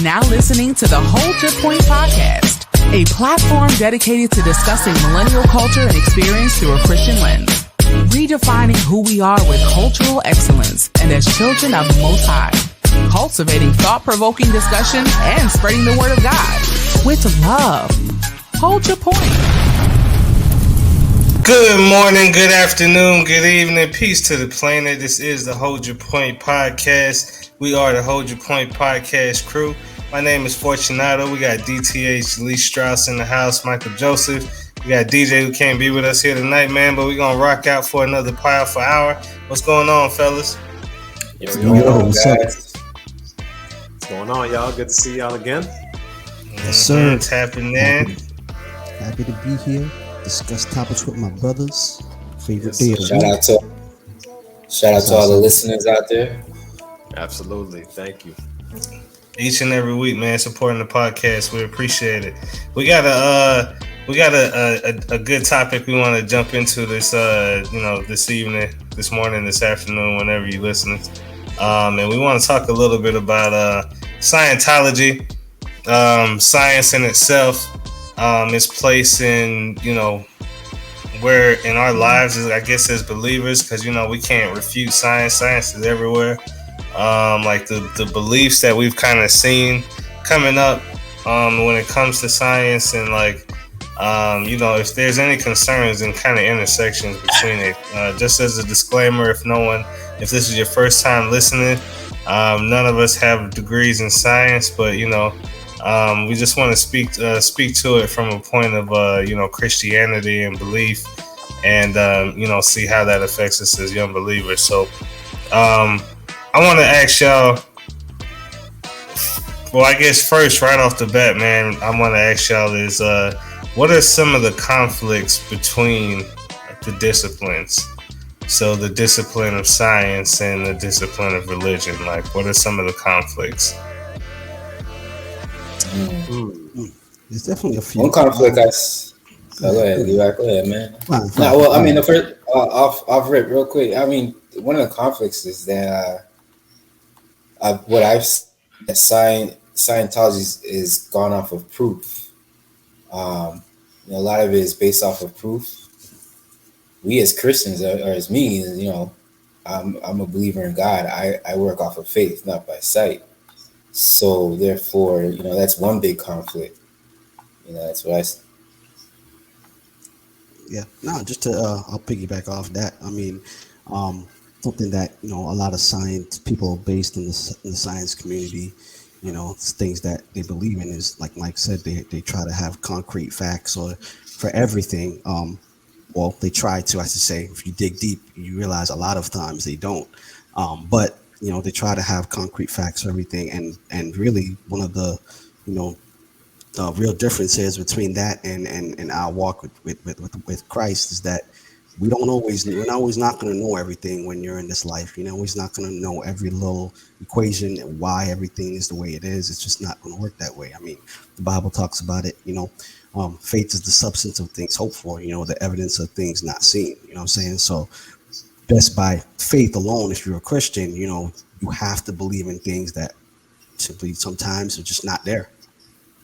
now listening to the Hold Your Point podcast, a platform dedicated to discussing millennial culture and experience through a Christian lens, redefining who we are with cultural excellence and as children of the Most High, cultivating thought-provoking discussion and spreading the word of God with love. Hold your point. Good morning, good afternoon, good evening. Peace to the planet. This is the Hold Your Point podcast. We are the Hold Your Point podcast crew. My name is Fortunato. We got DTH, Lee Strauss in the house, Michael Joseph. We got DJ who can't be with us here tonight, man, but we're going to rock out for another powerful hour. What's going on, fellas? What's going on, y'all? Good to see y'all again. Yes, sir. Tapping in. Happy to be here. Discuss topics with my brothers. Favorite Yes, day of the Shout out to all the listeners out there. Absolutely. Thank you. Each and every week, man, supporting the podcast. We appreciate it. We got a good topic we want to jump into this this evening, this morning, this afternoon, whenever you're listening. And we want to talk a little bit about Scientology, science in itself, its place in, where in our lives, I guess, as believers, because, we can't refute science. Science is everywhere. Like the beliefs that we've kind of seen coming up when it comes to science and if there's any concerns and kind of intersections between it. Just as a disclaimer, if this is your first time listening, none of us have degrees in science, but we just want to speak to it from a point of Christianity and belief, and see how that affects us as young believers. So I want to ask y'all, well, I guess first, right off the bat, man, I want to ask y'all is, what are some of the conflicts between the disciplines? So the discipline of science and the discipline of religion, what are some of the conflicts? There's definitely a few. One conflict go ahead, Levi. Go ahead, man. The first off rip real quick. I mean, one of the conflicts is that what I've seen that Scientology is gone off of proof. A lot of it is based off of proof. We as Christians, or as me, I'm a believer in God. I work off of faith, not by sight. So therefore, that's one big conflict. That's what I see. Yeah, no, just to I'll piggyback off that. I mean, something that a lot of science people based in the science community, things that they believe in is, like Mike said, they try to have concrete facts or for everything. Well, they try to, I should say. If you dig deep, you realize a lot of times they don't. But they try to have concrete facts for everything, and really one of the the real differences between that and our walk with Christ is that we're not always not going to know everything when you're in this life. You're always not going to know every little equation and why everything is the way it is. It's just not going to work that way. I mean, the Bible talks about it. Faith is the substance of things hoped for. The evidence of things not seen. You know what I'm saying? So just by faith alone, if you're a Christian, you have to believe in things that simply sometimes are just not there.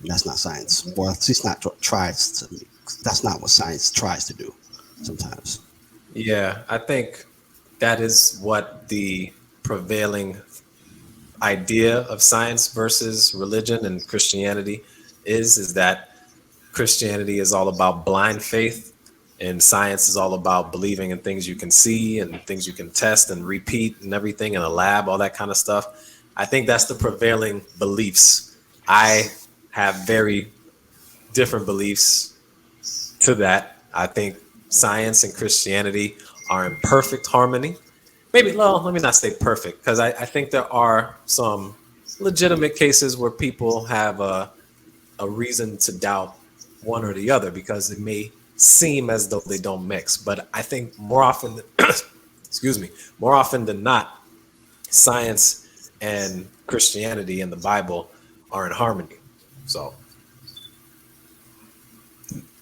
And that's not science. Or at least that's not what science tries to do sometimes. Yeah, I think that is what the prevailing idea of science versus religion and Christianity is that Christianity is all about blind faith, and science is all about believing in things you can see and things you can test and repeat and everything in a lab, all that kind of stuff. I think that's the prevailing beliefs. I have very different beliefs to that. I think science and Christianity are in perfect harmony. Let me not say perfect, because I think there are some legitimate cases where people have a reason to doubt one or the other because it may seem as though they don't mix. But I think more often than not, science and Christianity and the Bible are in harmony. So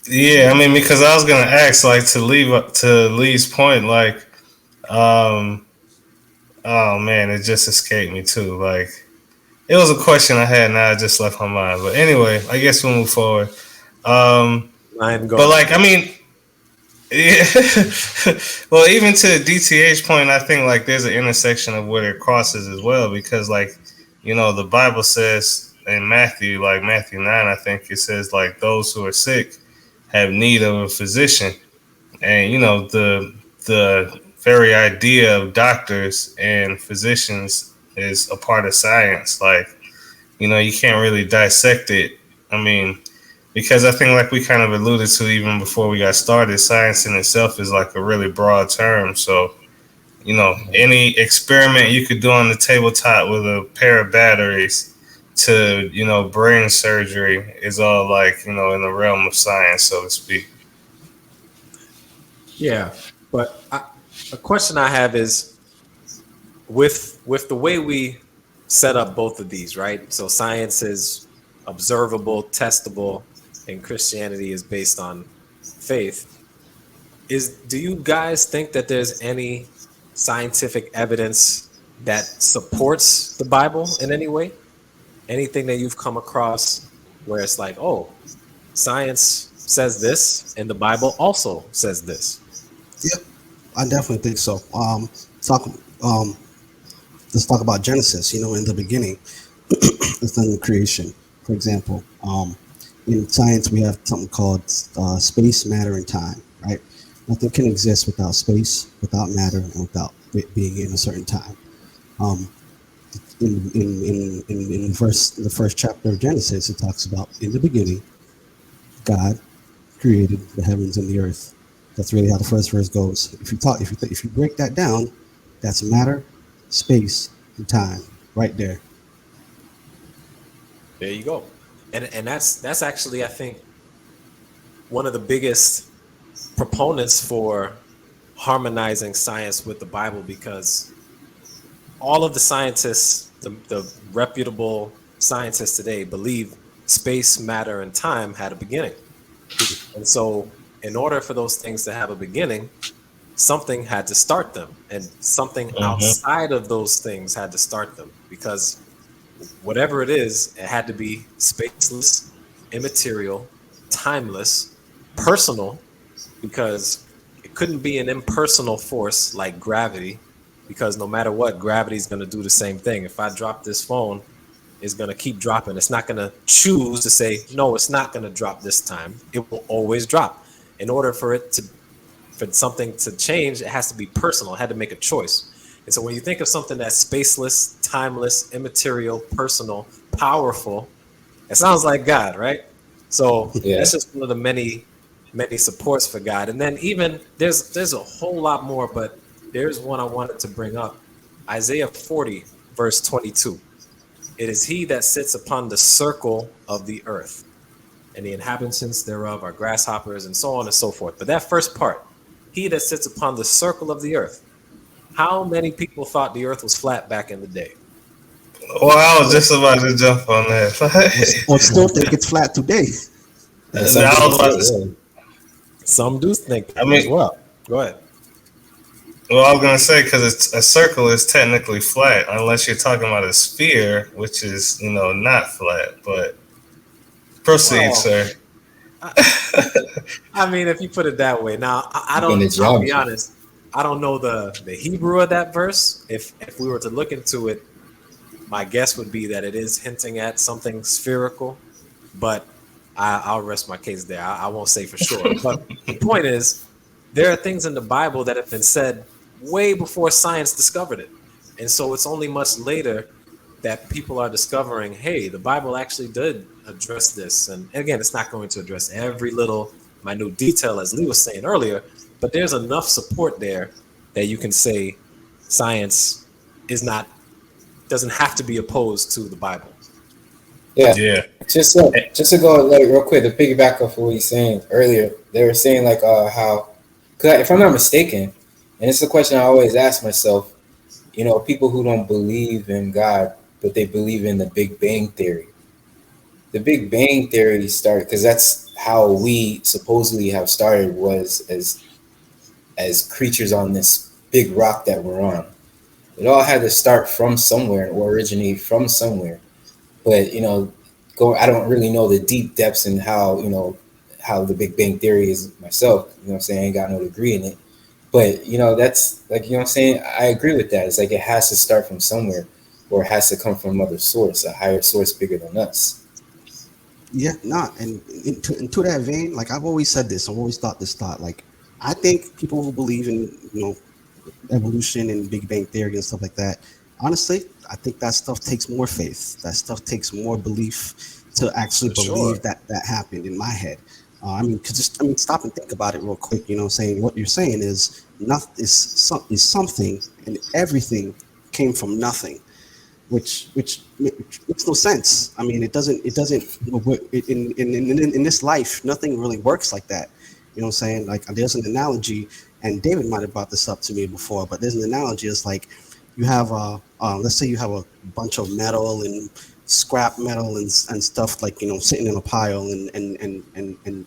yeah, I mean, because I was gonna ask, to Lee's point, oh man, it just escaped me too. It was a question I had, now I just left my mind. But anyway, I guess we'll move forward. But like, I mean, yeah. Well, even to the DTH point, I think like there's an intersection of where it crosses as well, because like, the Bible says in Matthew, like Matthew 9, I think it says like those who are sick have need of a physician, and the very idea of doctors and physicians is a part of science. Like, you can't really dissect it. I mean, because I think, like we kind of alluded to even before we got started, science in itself is like a really broad term. So, any experiment you could do on the tabletop with a pair of batteries to, brain surgery is all like, in the realm of science, so to speak. Yeah, but a question I have is with the way we set up both of these, right? So science is observable, testable, and Christianity is based on faith. Do you guys think that there's any scientific evidence that supports the Bible in any way? Anything that you've come across where it's like, oh, science says this and the Bible also says this? Yep, I definitely think so. Talk. Let's talk about Genesis. In the beginning, it's in creation. For example, in science, we have something called space, matter, and time. Right? Nothing can exist without space, without matter, and without it being in a certain time. In the first chapter of Genesis, it talks about in the beginning, God created the heavens and the earth. That's really how the first verse goes. If you break that down, that's matter, space, and time right there. There you go. And that's actually, I think, one of the biggest proponents for harmonizing science with the Bible, because all of the scientists, the reputable scientists today, believe space, matter, and time had a beginning. And so in order for those things to have a beginning, something had to start them, and something outside of those things had to start them, because whatever it is, it had to be spaceless, immaterial, timeless, personal, because it couldn't be an impersonal force like gravity, because no matter what, gravity is going to do the same thing. If I drop this phone, it's going to keep dropping. It's not going to choose to say, no, it's not going to drop this time. It will always drop. In order for something to change, it has to be personal. It had to make a choice. And so when you think of something that's spaceless, timeless, immaterial, personal, powerful, it sounds like God, right? So that's just one of the many supports for God. And then even there's a whole lot more, but there's one I wanted to bring up. Isaiah 40, verse 22. It is he that sits upon the circle of the earth, and the inhabitants thereof are grasshoppers, and so on and so forth. But that first part, he that sits upon the circle of the earth. How many people thought the earth was flat back in the day? Well, I was just about to jump on that. Or still think it's flat today. Some do think that as well. Go ahead. Well, I was going to say, because a circle is technically flat, unless you're talking about a sphere, which is, not flat. But proceed, sir. I mean, if you put it that way. Now, I'll be honest. I don't know the Hebrew of that verse. If we were to look into it, my guess would be that it is hinting at something spherical. But I'll rest my case there. I won't say for sure. But the point is, there are things in the Bible that have been said way before science discovered it. And so it's only much later that people are discovering, hey, the Bible actually did address this. And again, it's not going to address every little minute detail, as Lee was saying earlier, but there's enough support there that you can say science doesn't have to be opposed to the Bible. Yeah. Just to go real quick, to piggyback off what he's saying earlier, they were saying like how, cause if I'm not mistaken, and it's a question I always ask myself, people who don't believe in God, but they believe in the Big Bang Theory. The Big Bang Theory started because that's how we supposedly have started, was as creatures on this big rock that we're on. It all had to start from somewhere or originate from somewhere. but I don't really know the deep depths and how the Big Bang Theory is myself. You know what I'm saying? I ain't got no degree in it. But that's like, what I'm saying, I agree with that. It's like it has to start from somewhere, or it has to come from another source, a higher source bigger than us. Yeah, not and into that vein, like I've always said this, I've always thought this thought. Like I think people who believe in evolution and Big Bang Theory and stuff like that, honestly, I think that stuff takes more faith. That stuff takes more belief to actually For believe sure. that happened in my head. Stop and think about it real quick. Saying what you're saying is nothing is something, and everything came from nothing, which makes no sense. I mean, it doesn't in this life, nothing really works like that. You know what I'm saying? Like there's an analogy, and David might have brought this up to me before, but there's an analogy. It's like you have let's say you have a bunch of metal and scrap metal and stuff, like sitting in a pile and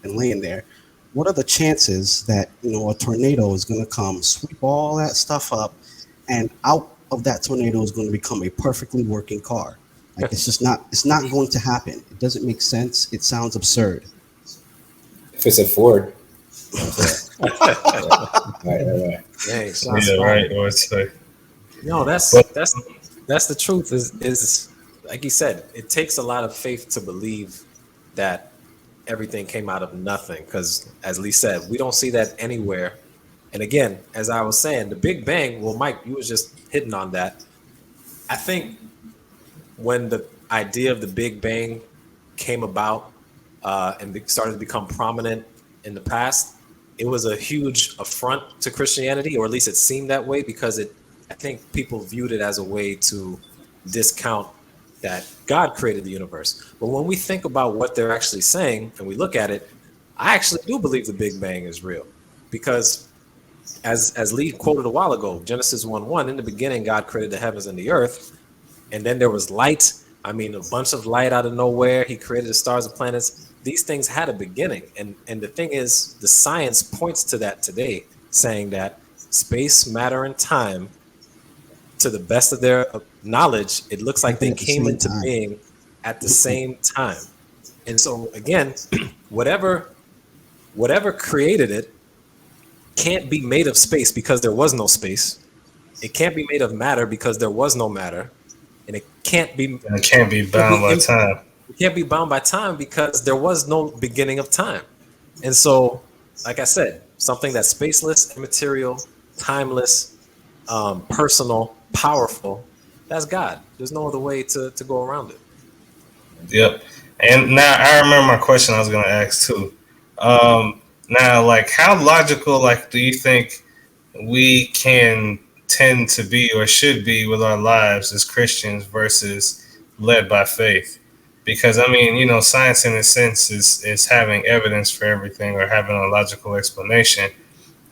laying there. What are the chances that a tornado is going to come, sweep all that stuff up, and out of that tornado is going to become a perfectly working car? Like it's not going to happen. It doesn't make sense. It sounds absurd. If it's a Ford. Right. Dang, Right. Or it's like, no, that's the truth. Is like you said, it takes a lot of faith to believe that everything came out of nothing. Because as Lee said, we don't see that anywhere. And again, as I was saying, the Big Bang. Well, Mike, you was just hitting on that. I think when the idea of the Big Bang came about and started to become prominent in the past, it was a huge affront to Christianity, or at least it seemed that way, because I think people viewed it as a way to discount that God created the universe. But when we think about what they're actually saying and we look at it, I actually do believe the Big Bang is real, because as Lee quoted a while ago, Genesis 1:1, in the beginning, God created the heavens and the earth, and then there was light. I mean, a bunch of light out of nowhere. He created the stars and planets. These things had a beginning. And the thing is, the science points to that today, saying that space, matter, and time, to the best of their knowledge, it looks like they came into being at the same time. And so again, whatever created it can't be made of space because there was no space. It can't be made of matter because there was no matter. And it can't be bound by time. It can't be bound by time because there was no beginning of time. And so, like I said, something that's spaceless, immaterial, timeless, personal, powerful, that's God. There's no other way to go around it. Yep. And now I remember my question I was going to ask too. Now, like, how logical, like, do you think we can tend to be or should be with our lives as Christians versus led by faith? Because I mean, science in a sense is having evidence for everything or having a logical explanation.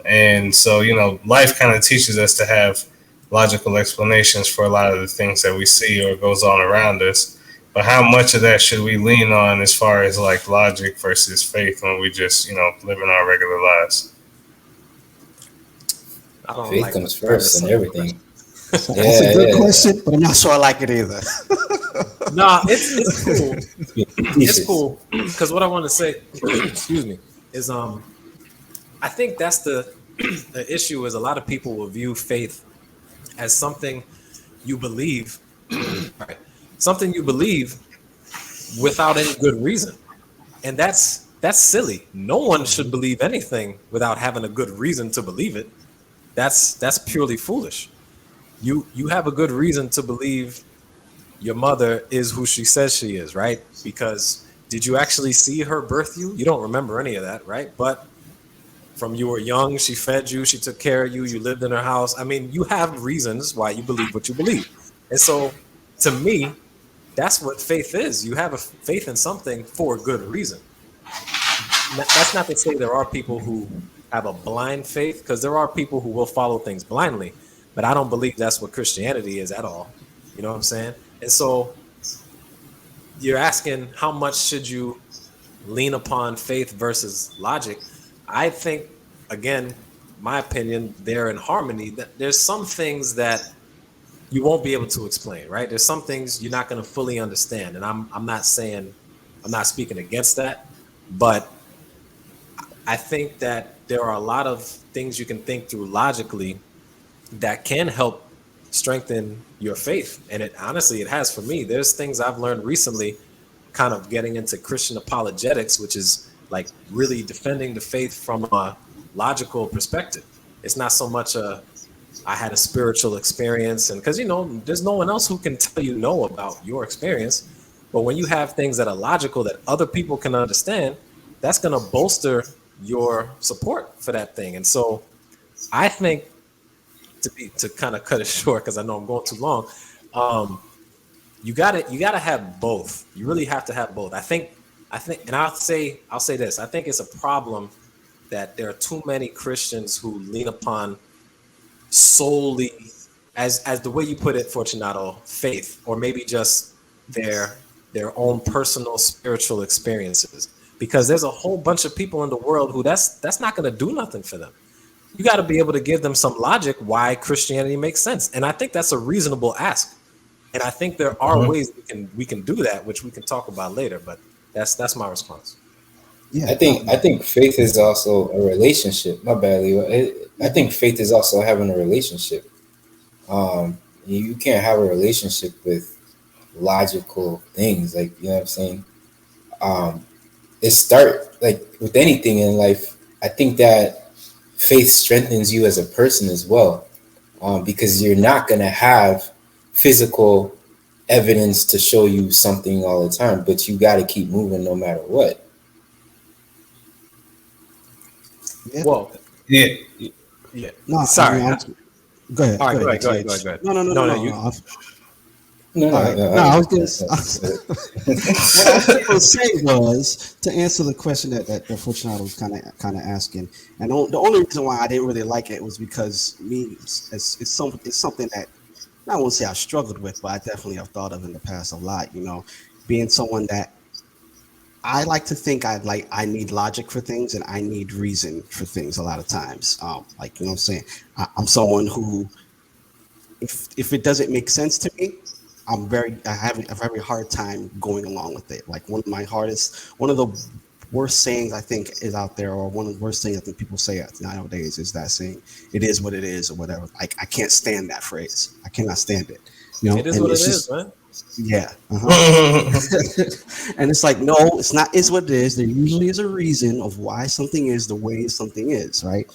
And so, life kind of teaches us to have logical explanations for a lot of the things that we see or goes on around us. But how much of that should we lean on as far as like logic versus faith when we just, living our regular lives? Faith comes first in everything. That's a good question, but I'm not sure I like it either. No, it's cool. It's cool because what I want to say, excuse me, is I think that's the issue. Is a lot of people will view faith as something you believe, right? Something you believe without any good reason, and that's silly. No one should believe anything without having a good reason to believe it. That's purely foolish. You have a good reason to believe your mother is who she says she is, right? Because did you actually see her birth you? You don't remember any of that, right? But from you were young, she fed you, she took care of you, you lived in her house. I mean, you have reasons why you believe what you believe. And so to me, that's what faith is. You have a faith in something for a good reason. That's not to say there are people who have a blind faith, because there are people who will follow things blindly, but I don't believe that's what Christianity is at all. You know what I'm saying? And so you're asking how much should you lean upon faith versus logic? I think, again, my opinion, they're in harmony. There's some things that you won't be able to explain, right? There's some things you're not going to fully understand, and I'm not saying, I'm not speaking against that, but I think that there are a lot of things you can think through logically that can help strengthen your faith. And it honestly, it has for me. There's things I've learned recently, kind of getting into Christian apologetics, which is like really defending the faith from a logical perspective. It's not so much I had a spiritual experience, and because there's no one else who can tell you no about your experience. But when you have things that are logical that other people can understand, that's going to bolster your support for that thing. And so I think, to kind of cut it short, because I know I'm going too long, you gotta have both. You really have to have both. I think, and I'll say this. I think it's a problem that there are too many Christians who lean upon solely, as the way you put it, Fortunato, faith, or maybe just their own personal spiritual experiences. Because there's a whole bunch of people in the world who that's not going to do nothing for them. You got to be able to give them some logic why Christianity makes sense, and I think that's a reasonable ask. And I think there are ways we can do that, which we can talk about later. But that's my response. Yeah, I think faith is also a relationship. My bad, Leo. I think faith is also having a relationship. You can't have a relationship with logical things, like, you know what I'm saying. It start like with anything in life. I think that faith strengthens you as a person as well, because you're not gonna have physical evidence to show you something all the time, but you got to keep moving no matter what. Yeah. Well, Yeah. yeah. No, Sorry. I mean, go ahead. All right, Go go ahead. ahead. No. No, All right. No, I was gonna. What I was going to say was to answer the question that Fortunato was kind of asking, and the only reason why I didn't really like it was because it's something that I won't say I struggled with, but I definitely have thought of in the past a lot. Being someone that I like to think I need logic for things and I need reason for things a lot of times. Like, what I'm saying, I'm someone who, if it doesn't make sense to me, I have a very hard time going along with it. Like one of the worst sayings I think is out there, or one of the worst things I think people say nowadays, is that saying, "It is what it is," or whatever. Like, I can't stand that phrase. I cannot stand it. It is and what it it's is, just, man. yeah. And it's like, no, it's not. Is what it is. There usually is a reason of why something is the way something is, right?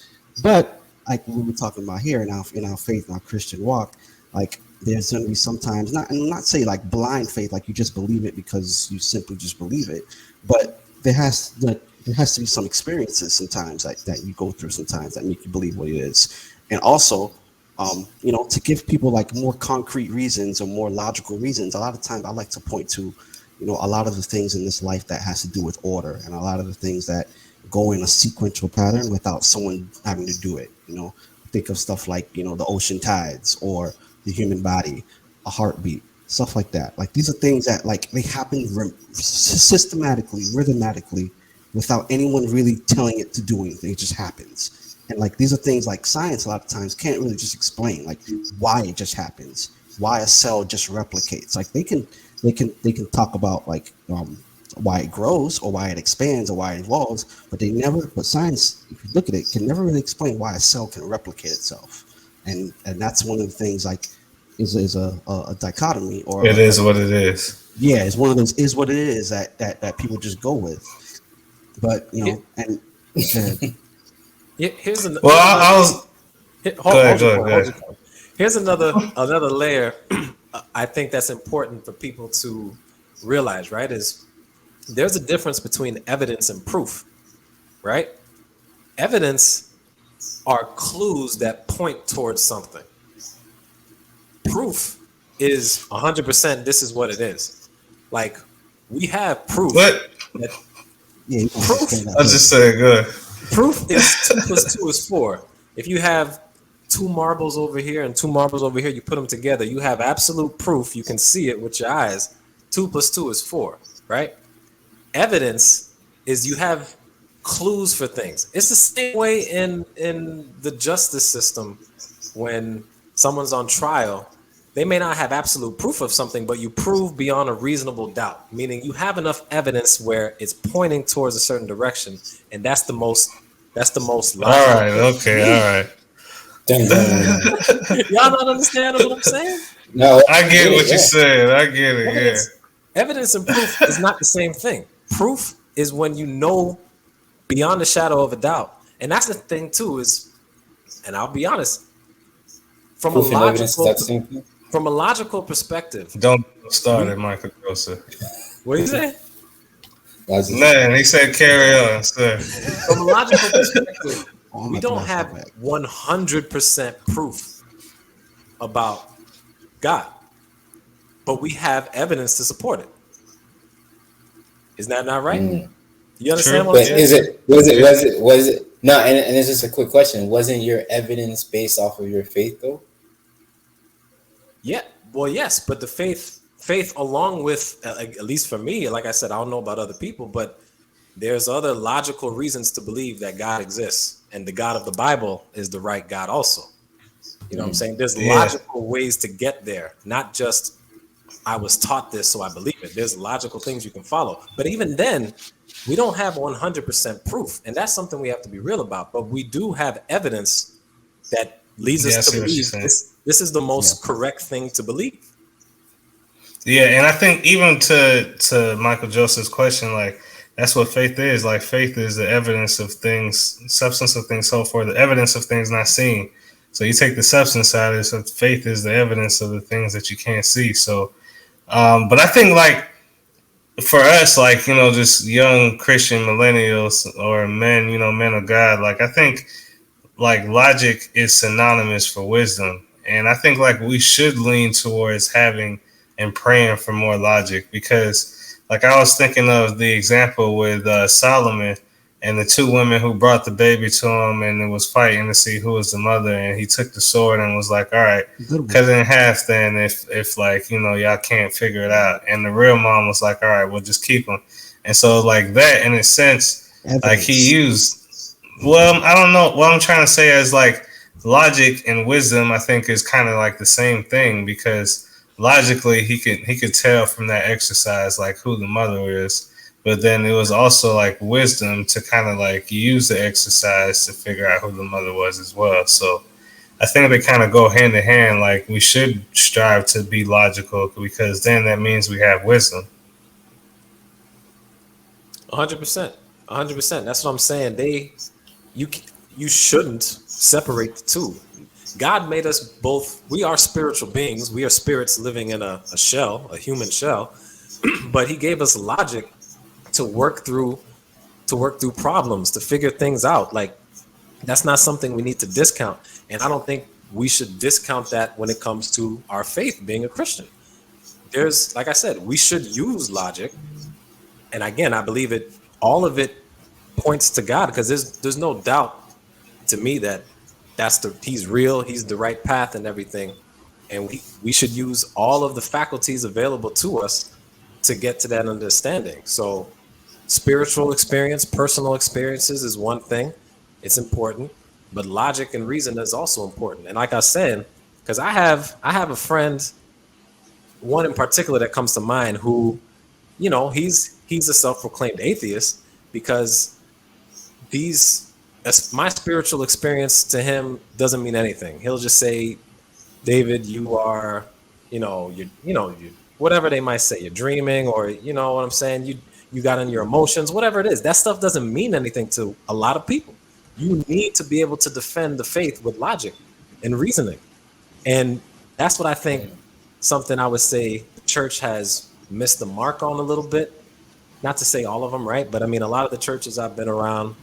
But like we were talking about here in our faith, in our Christian walk, like there's going to be sometimes, not say like blind faith, like you just believe it because you simply just believe it, but there has to be some experiences sometimes that you go through sometimes that make you believe what it is. And also, to give people like more concrete reasons or more logical reasons, a lot of times I like to point to, a lot of the things in this life that has to do with order, and a lot of the things that go in a sequential pattern without someone having to do it. Think of stuff like, the ocean tides, or the human body, a heartbeat, stuff like that. Like, these are things that, like, they happen systematically, rhythmatically, without anyone really telling it to do anything. It just happens. And like, these are things like science a lot of times can't really just explain, like, why it just happens, why a cell just replicates. Like, they can talk about like why it grows or why it expands or why it evolves, but science, if you look at it, can never really explain why a cell can replicate itself. And that's one of the things, like, is a dichotomy, or It is what it is. Yeah, it's one of those is what it is that people just go with. But and here's another. Well, I was. Go ahead. Here's another layer. I think that's important for people to realize, right? Is there's a difference between evidence and proof, right? Evidence are clues that point towards something. Proof is 100%. This is what it is. Like, we have proof. What? Proof. I just said good. Proof is 2 plus 2 is 4. If you have 2 marbles over here and 2 marbles over here, you put them together, you have absolute proof. You can see it with your eyes. 2 plus 2 is 4, right? Evidence is you have clues for things. It's the same way in the justice system. When someone's on trial, they may not have absolute proof of something, but you prove beyond a reasonable doubt, meaning you have enough evidence where it's pointing towards a certain direction, and that's the most logical. All right, okay, all right. Y'all not understanding what I'm saying? No, I get what you're saying. I get it. Evidence and proof is not the same thing. Proof is when you know beyond a shadow of a doubt, and that's the thing too. Is, and I'll be honest, from a logical perspective. Don't start it, Michael Joseph. What do you say? Nothing. He said carry on, sir. From a logical perspective, we don't have 100% proof about God, but we have evidence to support it. Isn't that not right? You understand what I'm saying? Was it? No, and it's just a quick question. Wasn't your evidence based off of your faith, though? Yeah. Well, yes, but the faith along with, at least for me, like I said, I don't know about other people, but there's other logical reasons to believe that God exists, and the God of the Bible is the right God also. You know what I'm saying? There's logical ways to get there, not just I was taught this, so I believe it. There's logical things you can follow. But even then, we don't have 100% proof, and that's something we have to be real about. But we do have evidence that leads us to believe this is the most correct thing to believe. Yeah, and I think even to Michael Joseph's question, like, that's what faith is. Like, faith is the evidence of things, substance of things hoped for, the evidence of things not seen. So you take the substance side of it, so faith is the evidence of the things that you can't see. So, but I think, like, for us, like, you know, just young Christian millennials or men, you know, men of God, like, I think, like, logic is synonymous for wisdom. And I think, like, we should lean towards having and praying for more logic, because, like, I was thinking of the example with Solomon and the two women who brought the baby to him, and it was fighting to see who was the mother, and he took the sword and was like, all right, cut it in half then if like, you know, y'all can't figure it out. And the real mom was like, all right, we'll just keep him. And so, like, that, in a sense, like, he used, well, I don't know, what I'm trying to say is, like, logic and wisdom, I think, is kind of like the same thing, because logically he could tell from that exercise, like, who the mother is. But then it was also, like, wisdom to kind of, like, use the exercise to figure out who the mother was as well. So I think they kind of go hand in hand. Like, we should strive to be logical, because then that means we have wisdom. 100%. 100%. That's what I'm saying. You shouldn't separate the two. God made us both. We are spiritual beings. We are spirits living in a shell, a human shell. But he gave us logic to work through problems, to figure things out. Like, that's not something we need to discount. And I don't think we should discount that when it comes to our faith, being a Christian. There's, like I said, we should use logic. And again, I believe all of it points to God, because there's no doubt to me that he's real, he's the right path and everything. And we should use all of the faculties available to us to get to that understanding. So spiritual experience, personal experiences is one thing. It's important, but logic and reason is also important. And like I said, because I have a friend, one in particular that comes to mind, who, you know, he's a self-proclaimed atheist, because my spiritual experience to him doesn't mean anything. He'll just say, David, you are, you whatever they might say, you're dreaming, or, you know what I'm saying, you got in your emotions, whatever it is. That stuff doesn't mean anything to a lot of people. You need to be able to defend the faith with logic and reasoning. And that's what I think, something I would say the church has missed the mark on a little bit. Not to say all of them, right? But I mean, a lot of the churches I've been around,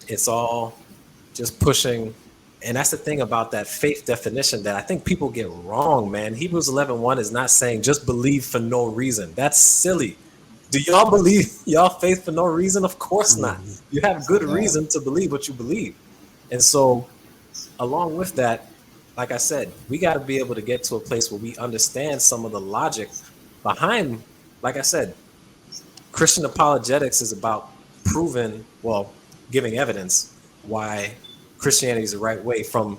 it's all just pushing. And that's the thing about that faith definition that I think people get wrong, man. Hebrews 11:1 is not saying just believe for no reason. That's silly. Do y'all believe y'all faith for no reason? Of course not. You have good reason to believe what you believe. And so along with that, like I said, we got to be able to get to a place where we understand some of the logic behind, like I said, Christian apologetics is about giving evidence why Christianity is the right way from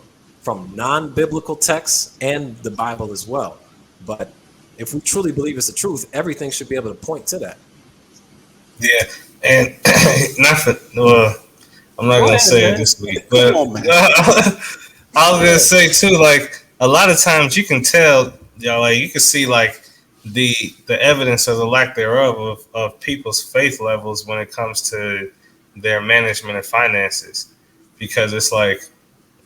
non-biblical texts and the Bible as well. But if we truly believe it's the truth, everything should be able to point to that. Yeah, and not for I'm not gonna say it this week, but I was gonna say too, like a lot of times you can tell, like you can see like the evidence or the lack thereof of people's faith levels when it comes to their management and finances, because it's like,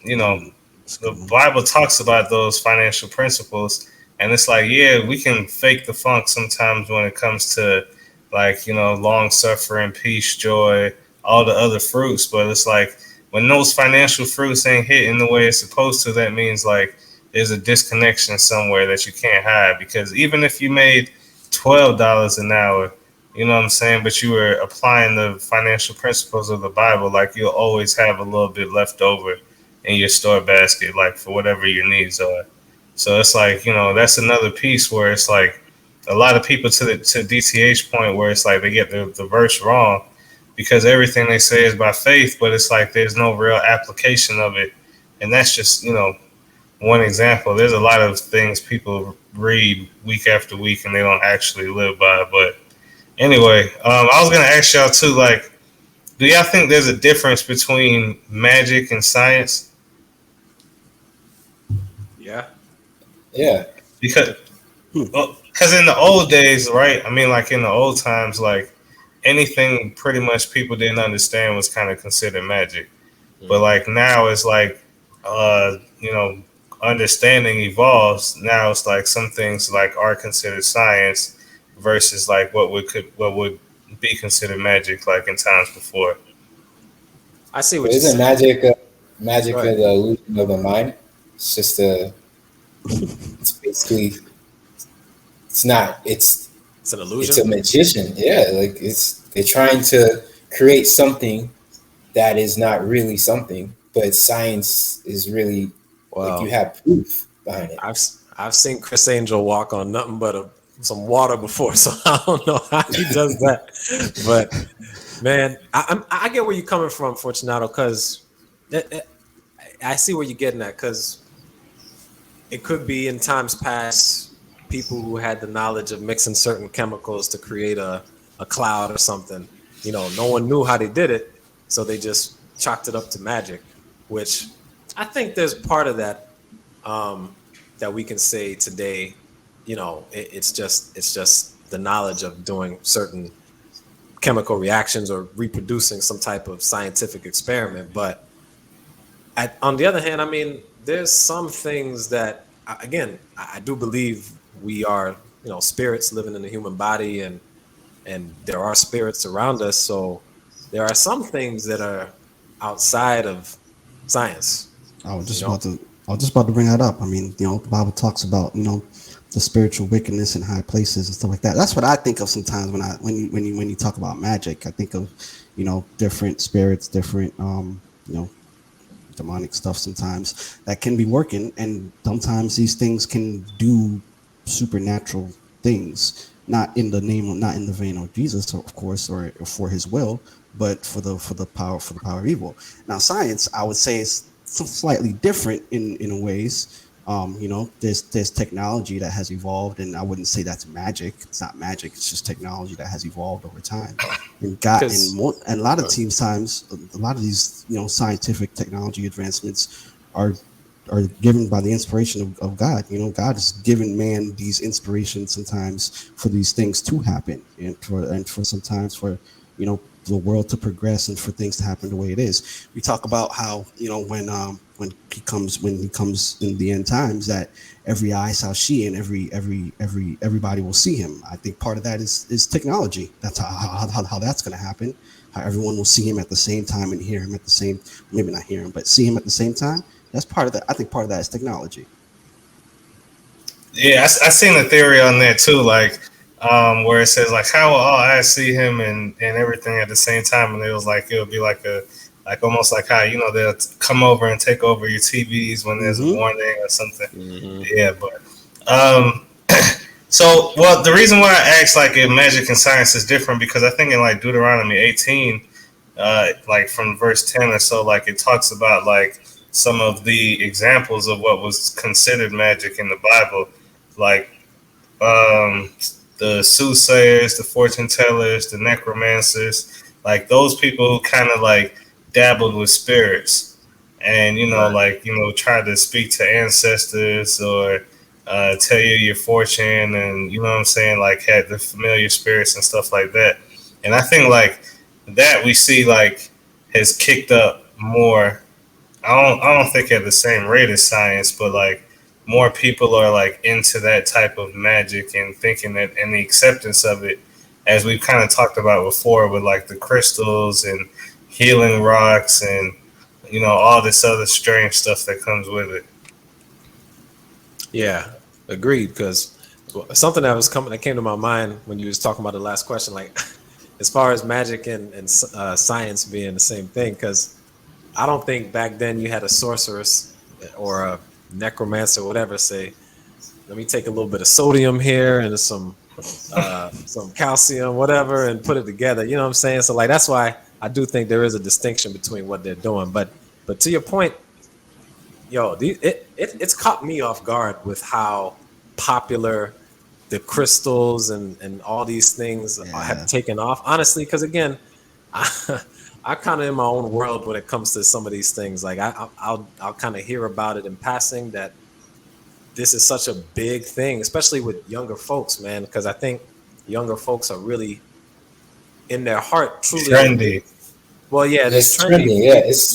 the Bible talks about those financial principles, and it's like, yeah, we can fake the funk sometimes when it comes to like, long suffering, peace, joy, all the other fruits, but it's like when those financial fruits ain't hitting the way it's supposed to, that means like there's a disconnection somewhere that you can't hide. Because even if you made $12 an hour, you know what I'm saying, but you were applying the financial principles of the Bible, like you'll always have a little bit left over in your store basket, like for whatever your needs are. So it's like, that's another piece where it's like a lot of people to DTH point where it's like they get the verse wrong, because everything they say is by faith, but it's like there's no real application of it. And that's just, one example. There's a lot of things people read week after week and they don't actually live by. But anyway, I was going to ask y'all too, like, do y'all think there's a difference between magic and science? Yeah. Yeah. Because in the old days, right? I mean, like in the old times, like anything pretty much people didn't understand was kind of considered magic. But like now it's like, understanding evolves. Now it's like some things like are considered science versus like what would be considered magic like in times before. I see what Isn't magic Right. the illusion of the mind? It's just it's basically, it's not, it's an illusion. It's a magician. Yeah. Like they're trying to create something that is not really something, but science is really, like you have proof behind it. I've seen Chris Angel walk on nothing but some water before, so I don't know how he does that. But man, I get where you're coming from, Fortunato, because I see where you're getting at, because it could be in times past people who had the knowledge of mixing certain chemicals to create a cloud or something. No one knew how they did it, so they just chalked it up to magic, which I think there's part of that that we can say today. It's just the knowledge of doing certain chemical reactions or reproducing some type of scientific experiment. But on the other hand, I mean, there's some things that, again, I do believe we are, spirits living in the human body, and there are spirits around us. So there are some things that are outside of science. I was just about to bring that up. I mean, the Bible talks about, the spiritual wickedness in high places and stuff like that. That's what I think of sometimes when you talk about magic. I think of, different spirits, different, demonic stuff sometimes that can be working, and sometimes these things can do supernatural things, not in the vein of Jesus, of course, or for his will, but for the power of evil. Now, science, I would say, is slightly different in ways. There's technology that has evolved, and I wouldn't say that's magic. It's not magic. It's just technology that has evolved over time. And a lot of these, scientific technology advancements are given by the inspiration of God. God has given man these inspirations sometimes for these things to happen, and for sometimes for the world to progress and for things to happen the way it is. We talk about how when he comes in the end times, that every eye shall see and everybody will see him. I think part of that is technology. That's how that's going to happen. How everyone will see him at the same time and hear him at the same, maybe not hear him, but see him at the same time. That's part of that. I think part of that is technology. Yeah, I seen a theory on that too, like where it says like how will all eyes see him and everything at the same time, and it was like it'll be like almost like how they'll come over and take over your TVs when there's a warning or something. Yeah, but so the reason why I asked like if magic and science is different, because I think in like Deuteronomy 18, like from verse 10 or so, like it talks about like some of the examples of what was considered magic in the Bible. Like the soothsayers, the fortune tellers, the necromancers, like those people who kind of like dabbled with spirits and Right. try to speak to ancestors or tell you your fortune, and you know what I'm saying, like had the familiar spirits and stuff like that. And I think like that we see like has kicked up more. I don't think at the same rate as science, but like more people are like into that type of magic and thinking that, and the acceptance of it, as we've kind of talked about before with like the crystals and healing rocks and all this other strange stuff that comes with it. Yeah, agreed. Because something that came to my mind when you was talking about the last question, like as far as magic and science being the same thing, because I don't think back then you had a sorceress or a necromancer or whatever say, let me take a little bit of sodium here and some calcium, whatever, and put it together. You know what I'm saying? So like that's why I do think there is a distinction between what they're doing. But to your point, it's caught me off guard with how popular the crystals and all these things have taken off. Honestly, because again, I kind of in my own world when it comes to some of these things. Like I'll kind of hear about it in passing that this is such a big thing, especially with younger folks, man. Because I think younger folks are really in their heart truly Trendy. Well, yeah, it's trendy. Yeah, it's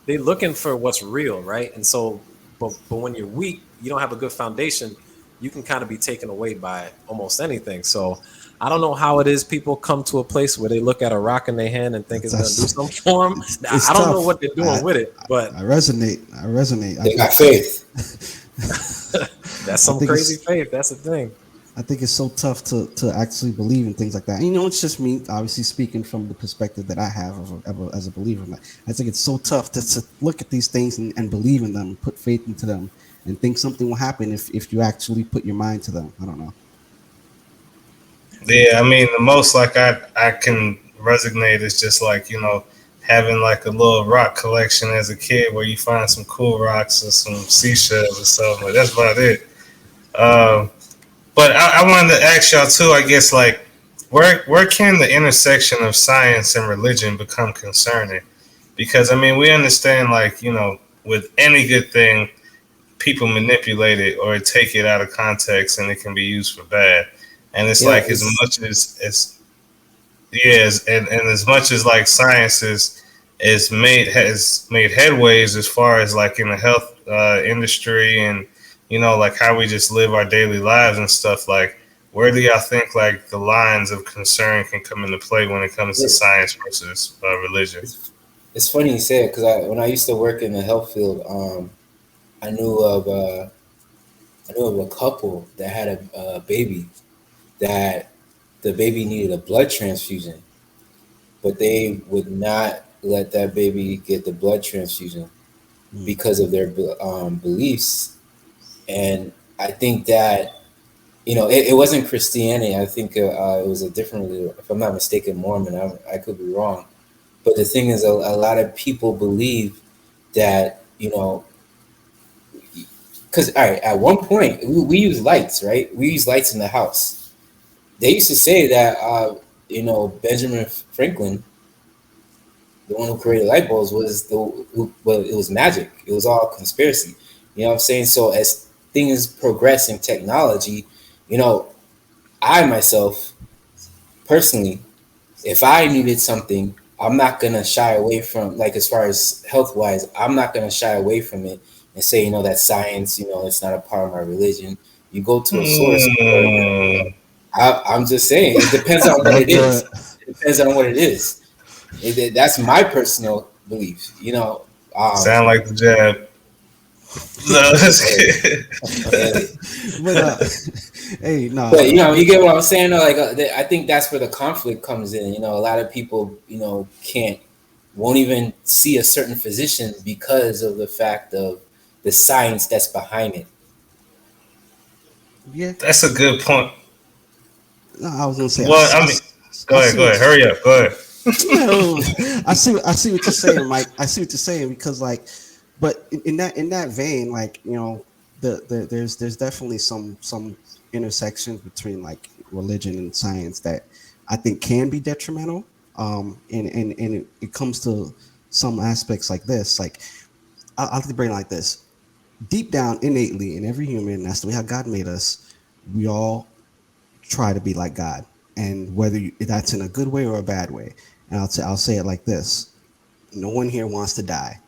they're looking for what's real, right? And so, but when you're weak, you don't have a good foundation, you can kind of be taken away by almost anything. So I don't know how it is people come to a place where they look at a rock in their hand and think it's going to do something for them. I don't know what they're doing with it, but I resonate. They got faith. That's some crazy faith. That's the thing. I think it's so tough to actually believe in things like that. And, it's just me, obviously speaking from the perspective that I have as a believer. I think it's so tough to look at these things and believe in them, put faith into them, and think something will happen if you actually put your mind to them. I don't know. Yeah, I mean, the most like I can resonate is just like, having like a little rock collection as a kid where you find some cool rocks or some seashells or something. Like, that's about it. But I wanted to ask y'all too, I guess, like, where can the intersection of science and religion become concerning? Because, I mean, we understand, like, with any good thing, people manipulate it or take it out of context and it can be used for bad. And it's like as much as and as much as like science has made headways as far as like in the health industry and like how we just live our daily lives and stuff, like where do y'all think like the lines of concern can come into play when it comes to science versus religion? It's funny you say it because when I used to work in the health field, I knew of a couple that had a baby that the baby needed a blood transfusion, but they would not let that baby get the blood transfusion because of their beliefs. And I think that, it wasn't Christianity. I think it was a different, if I'm not mistaken, Mormon. I could be wrong. But the thing is, a lot of people believe that, because, all right, at one point, we use lights, right? We use lights in the house. They used to say that, Benjamin Franklin, the one who created light bulbs, it was magic. It was all conspiracy. You know what I'm saying? So as things progress in technology, I myself, personally, if I needed something, I'm not going to shy away from, like, as far as health-wise, I'm not going to shy away from it and say, that's science, it's not a part of my religion. You go to a source. I'm just saying, it depends on what it is. It depends on what it is. That's my personal belief. Sound like the jab. No, hey, no. But you get what I'm saying. Like, I think that's where the conflict comes in. A lot of people, won't even see a certain physician because of the fact of the science that's behind it. Yeah, that's a good point. No, I was gonna say. Well, go ahead. Hurry up. Go ahead. I see what you're saying, Mike. I see what you're saying because, like, but in that vein, like, the there's definitely some intersections between like religion and science that I think can be detrimental. And it comes to some aspects like this. Like I'll have to bring it like this. Deep down, innately, in every human, that's the way how God made us. We all try to be like God, and whether that's in a good way or a bad way. And I'll say it like this: no one here wants to die.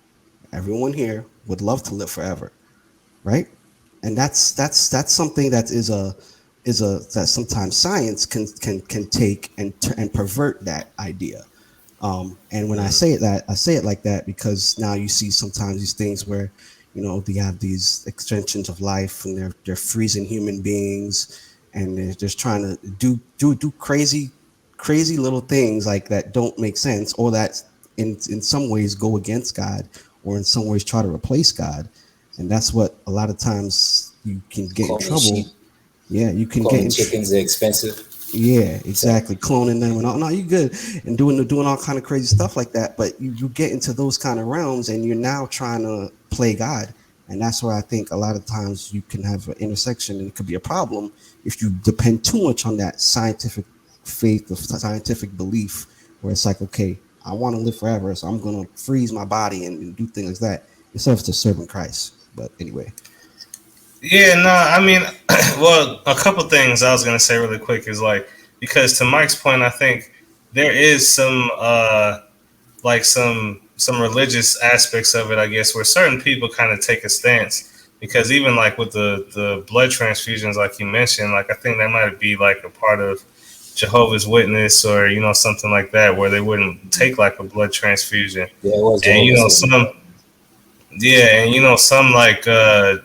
Everyone here would love to live forever, right? And that's something that is a that sometimes science can take and pervert that idea. And when I say that, I say it like that because now you see sometimes these things where, they have these extensions of life and they're freezing human beings and they're just trying to do crazy little things like that don't make sense or that in some ways go against God or in some ways try to replace God. And that's what a lot of times you can get in trouble. Sheep. Yeah, you can Cloning get chickens are expensive. Yeah, exactly. Cloning them and all. No, you good and doing all kind of crazy stuff like that. But you get into those kind of realms and you're now trying to play God. And that's where I think a lot of times you can have an intersection and it could be a problem if you depend too much on that scientific faith or scientific belief where it's like, okay, I want to live forever, so I'm going to freeze my body and do things like that instead of just serving Christ. But anyway. Yeah, no, I mean, well, a couple things I was gonna say really quick is like because to Mike's point, I think there is some like some religious aspects of it, I guess, where certain people kind of take a stance because even like with the blood transfusions, like you mentioned, like I think that might be like a part of Jehovah's Witness or something like that where they wouldn't take like a blood transfusion. Yeah, it was And Jehovah's some. Yeah, and some like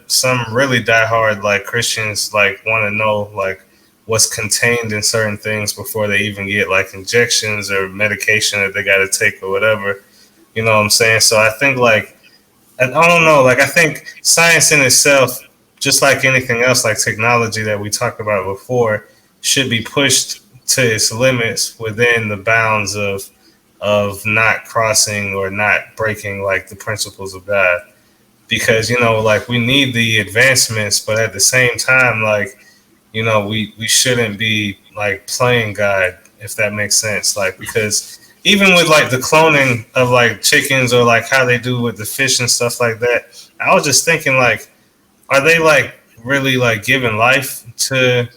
some really diehard like Christians like want to know like what's contained in certain things before they even get like injections or medication that they got to take or whatever. You know what I'm saying? So I think like I don't know, like I think science in itself, just like anything else, like technology that we talked about before, should be pushed to its limits within the bounds of not crossing or not breaking like the principles of God. Because like we need the advancements, but at the same time, like we shouldn't be like playing God, if that makes sense. Like because even with like the cloning of like chickens or like how they do with the fish and stuff like that, I was just thinking like, are they like really like giving life to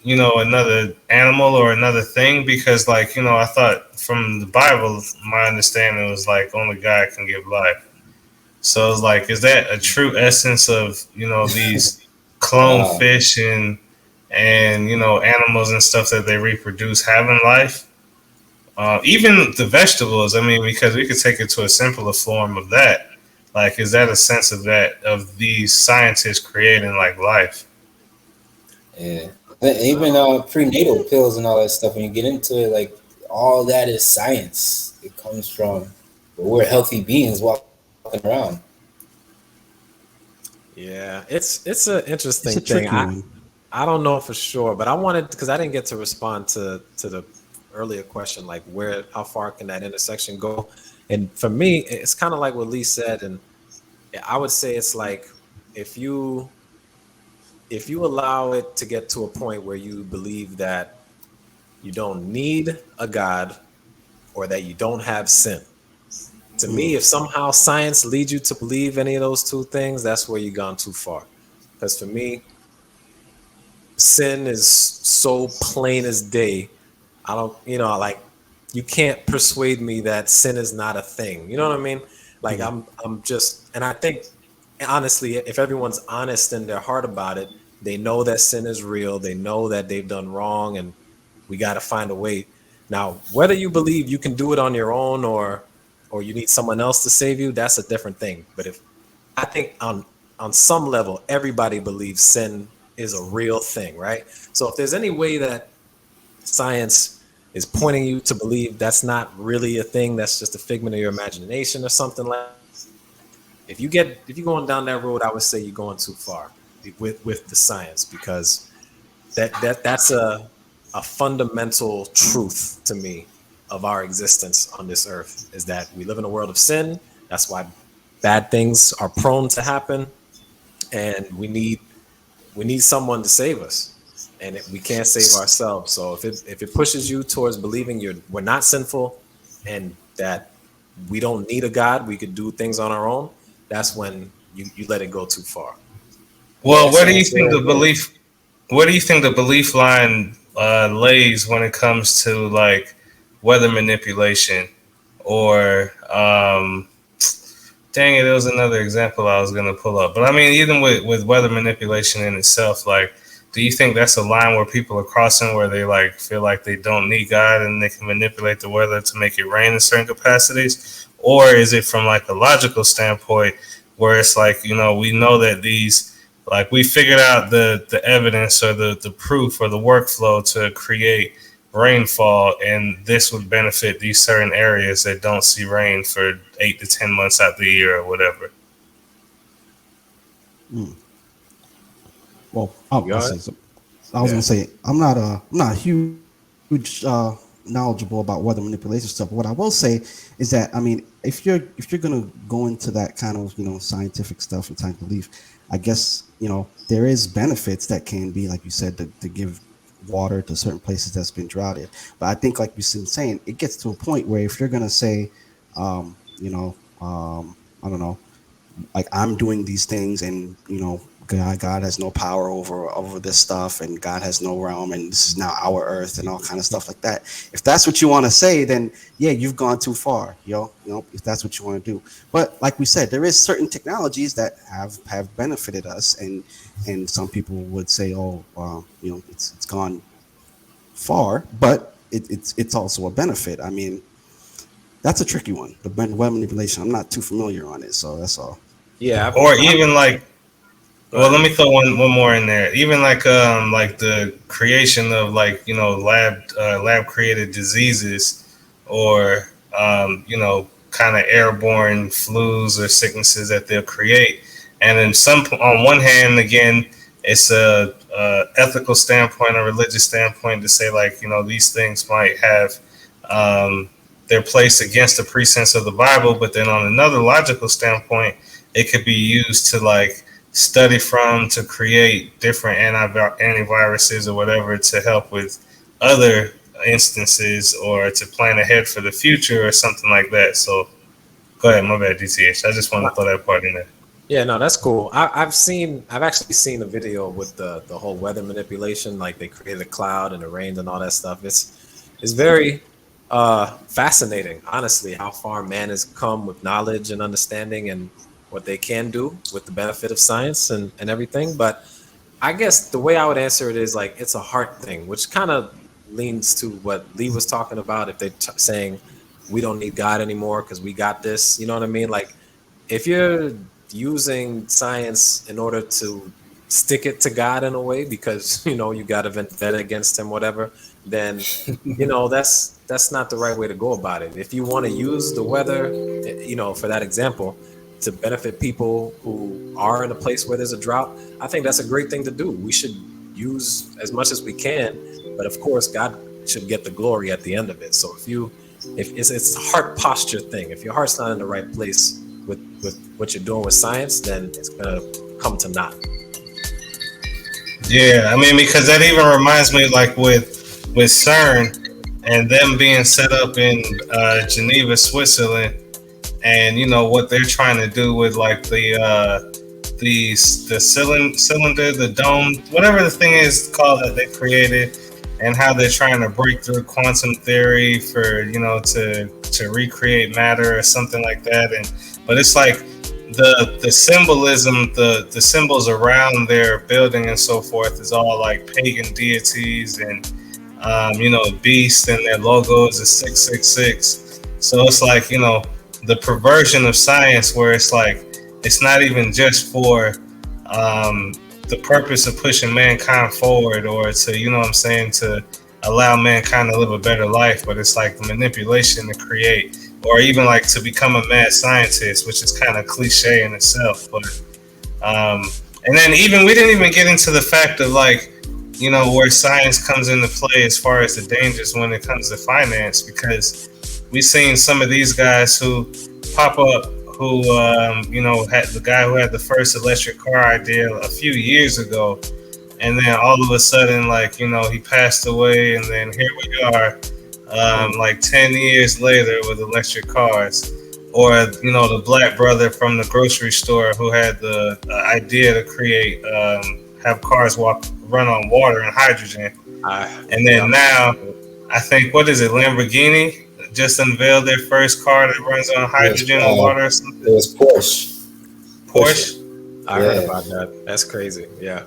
another animal or another thing? Because like I thought from the Bible, my understanding was like only God can give life. So it's like, is that a true essence of these clone fish and animals and stuff that they reproduce having life? Even the vegetables. I mean, because we could take it to a simpler form of that. Like, is that a sense of that of these scientists creating like life? Yeah, even prenatal pills and all that stuff. When you get into it, like all that is science. It comes from we're healthy beings walking around. Yeah, it's an interesting thing. I don't know for sure, but I wanted because I didn't get to respond to the earlier question, like how far can that intersection go? And for me, it's kind of like what Lee said, and I would say it's like if you allow it to get to a point where you believe that you don't need a God or that you don't have sin. To me, if somehow science leads you to believe any of those two things, that's where you've gone too far. Because for me, sin is so plain as day. I don't, like you can't persuade me that sin is not a thing. You know what I mean? Like I'm just, and I think honestly, if everyone's honest in their heart about it, they know that sin is real. They know that they've done wrong, and we got to find a way. Now, whether you believe you can do it on your own or you need someone else to save you, that's a different thing. But I think on some level, everybody believes sin is a real thing, right? So if there's any way that science is pointing you to believe that's not really a thing, that's just a figment of your imagination or something like that, if you're going down that road, I would say you're going too far with the science, because that's a fundamental truth to me of our existence on this earth, is that we live in a world of sin. That's why bad things are prone to happen. and we need someone to save us, and we can't save ourselves. So if it pushes you towards believing we're not sinful, and that we don't need a God, we could do things on our own, that's when you let it go too far. Well, That's very good. where do you think the belief line lays when it comes to like weather manipulation or dang it, there was another example I was gonna pull up. But I mean, even with weather manipulation in itself, like, do you think that's a line where people are crossing where they like feel like they don't need God and they can manipulate the weather to make it rain in certain capacities? Or is it from like a logical standpoint where it's like, we know that these like we figured out the evidence or the proof or the workflow to create rainfall, and this would benefit these certain areas that don't see rain for 8 to 10 months out the year or whatever. Mm. Well, I'll say something. I was Yeah. gonna say I'm not huge knowledgeable about weather manipulation stuff. But what I will say is that, I mean, if you're gonna go into that kind of scientific stuff and science belief, I guess there is benefits that can be, like you said, to give water to certain places that's been droughted. But I think, like you've been saying, it gets to a point where if you're gonna say, I don't know, like, I'm doing these things, and God has no power over this stuff, and God has no realm, and this is now our earth, and all kind of stuff like that. If that's what you want to say, then yeah, you've gone too far, if that's what you want to do. But like we said, there is certain technologies that have benefited us, and some people would say, oh, it's gone far, but it's also a benefit. I mean, that's a tricky one. The web manipulation, I'm not too familiar on it, so that's all. Yeah. Or even like, Go well, ahead. let me throw one more in there. Even like the creation of like lab created diseases, or kind of airborne flus or sicknesses that they'll create. And then on one hand, again, it's a ethical standpoint, a religious standpoint to say like these things might have their place against the precepts of the Bible, but then on another logical standpoint, it could be used to like study from to create different antiviruses or whatever to help with other instances or to plan ahead for the future or something like that. So go ahead, my bad, DTH. I just want to throw that part in there. Yeah, no, that's cool. I've actually seen a video with the whole weather manipulation, like they created a cloud and it rained and all that stuff. It's very fascinating, honestly, how far man has come with knowledge and understanding and what they can do with the benefit of science and everything. But I guess the way I would answer it is like it's a heart thing, which kind of leans to what Lee was talking about. If they're saying we don't need God anymore because we got this, you know what I mean? Like, if you're using science in order to stick it to God in a way because you got a vendetta against him, whatever, then that's not the right way to go about it. If you want to use the weather, for that example, to benefit people who are in a place where there's a drought, I think that's a great thing to do. We should use as much as we can, but of course, God should get the glory at the end of it. So if it's a heart posture thing. If your heart's not in the right place with what you're doing with science, then it's gonna come to naught. Yeah, I mean, because that even reminds me, like with CERN and them being set up in Geneva, Switzerland, and what they're trying to do with like the cylinder, the dome, whatever the thing is called that they created, and how they're trying to break through quantum theory for to recreate matter or something like that. But it's like the symbolism, the symbols around their building and so forth is all like pagan deities and beast, and their logo is a 666. So it's like the perversion of science, where it's like it's not even just for the purpose of pushing mankind forward or to to allow mankind to live a better life, but it's like the manipulation to create, or even like to become a mad scientist, which is kind of cliche in itself. But and then even we didn't even get into the fact of like where science comes into play as far as the dangers when it comes to finance, because we've seen some of these guys who pop up who had the guy who had the first electric car idea a few years ago, and then all of a sudden, like, he passed away, and then here we are, like 10 years later with electric cars. Or the black brother from the grocery store who had the idea to create have cars run on water and hydrogen, and then now I think, what is it, Lamborghini just unveiled their first car that runs on hydrogen and water or something. It was Porsche. I heard about that. That's crazy. Yeah.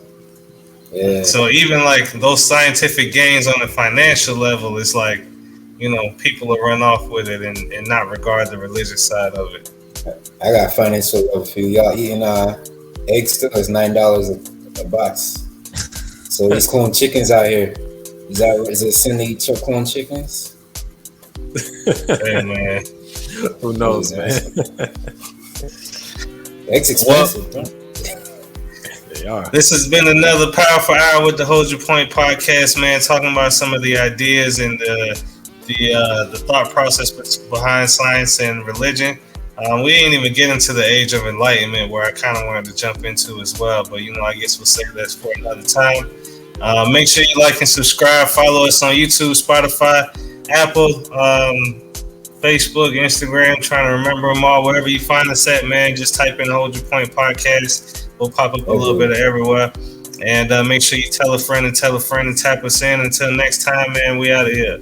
So even like those scientific gains on the financial level, it's like, people will run off with it and not regard the religious side of it. I got financial level for you. Y'all eating eggs too? It's $9 a box. So these clone chickens out here, is it sin to eat your clone chickens? Hey man, who knows, man? Eggs expensive, bro. They are. This has been another powerful hour with the Hold Your Point podcast, man. Talking about some of the ideas and the thought process behind science and religion. We didn't even get into the age of enlightenment, where I kind of wanted to jump into as well. But I guess we'll save that for another time. Make sure you like and subscribe. Follow us on YouTube, Spotify, Apple, Facebook, Instagram. Trying to remember them all. Wherever you find us at, man, just type in Hold Your Point podcast. We'll pop up a little bit of everywhere. And make sure you tell a friend and tap us in. Until next time, man, we out of here.